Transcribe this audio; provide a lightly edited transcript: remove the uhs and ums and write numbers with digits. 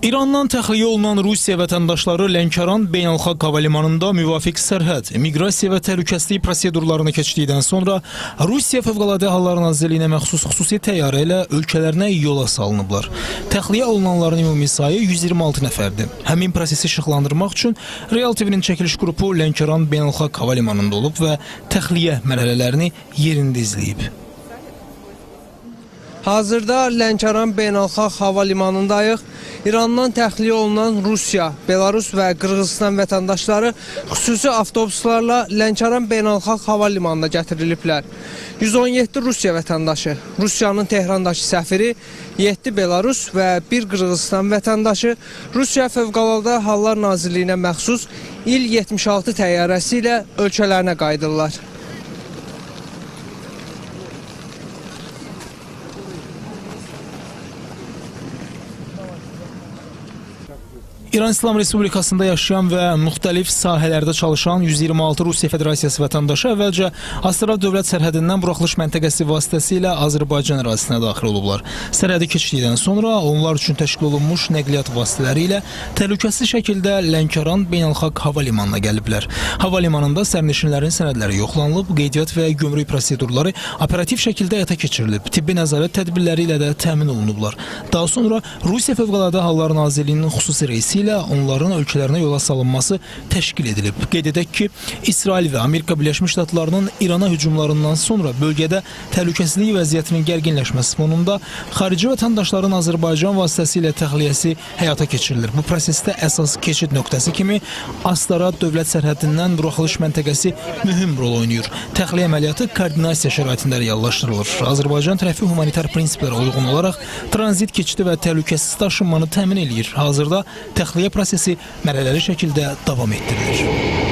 İrandan təxliyə olunan Rusiya vətəndaşları Lənkəran beynəlxalq hava limanında müvafiq sərhəd, miqrasiya və təhlükəsizlik prosedurlarını keçdikdən sonra Rusiya Fövqəladə Hallar Nazirliyinə məxsus xüsusi təyyarə ilə ölkələrinə yola salınıblar. Təxliyə olunanların ümumi sayı 126 nəfərdir. Həmin prosesi işıqlandırmaq üçün Real TV-nin çəkiliş qrupu Lənkəran beynəlxalq hava limanında olub və təxliyə mərhələlərini yerində izləyib. Hazırda Lənkəran beynəlxalq hava limanındayıq. İrandan təxliyə olunan Rusiya, Belarus və Qırğızistan vətəndaşları xüsusi avtobuslarla Lənkəran beynəlxalq hava limanına gətiriliblər. 117 Rusiya vətəndaşı, Rusiyanın Tehrandakı səfiri, 7 Belarus və 1 Qırğızistan vətəndaşı Rusiya Fövqəladə Hallar Nazirliyinə məxsus İl-76 təyyarəsi ilə ölkələrinə qayıdırlar. İran İslam Respublikasında yaşayan və müxtəlif sahələrdə çalışan 126 Rusiya Federasiyası vətəndaşı əvvəlcə Astara dövlət sərhədindən buraxılış məntəqəsi vasitəsilə Azərbaycan ərazisinə daxil olublar. Sərhədi keçdikdən sonra onlar üçün təşkil olunmuş nəqliyyat vasitələri ilə təhlükəsiz şəkildə Lənkəran beynəlxalq hava limanına gəliblər. Hava limanında sərnişinlərin sənədləri yoxlanılıb, qeydiyyat və gömrük prosedurları operativ şəkildə həyata keçirilib, tibbi nəzarət tədbirləri ilə də təmin olunublar. Daha sonra Rusiya Fövqəladə Hallar Nazirliyinin xüsusi reisi ilə onların ölkələrinə yola salınması təşkil edilib. Qeyd edək ki, İsrail və Amerika Birləşmiş Ştatlarının İrana hücumlarından sonra bölgədə təhlükəsizlik vəziyyətinin gərginləşməsi fonunda xarici vətəndaşların Azərbaycan vasitəsilə təxliyəsi həyata keçirilir. Bu prosesdə əsas keçid nöqtəsi kimi Astara dövlət sərhədindən buraxılış məntəqəsi mühüm rol oynayır. Təxliyə əməliyyatı koordinasiya şəraitində reallaşdırılır. Azərbaycan tərəfi humanitar prinsiplərə uyğun olaraq tranzit keçidi və təhlükəsiz daşınmanı təmin edir. Hazırda təxliyə prosesi mərhələli şəkildə davam etdirilir.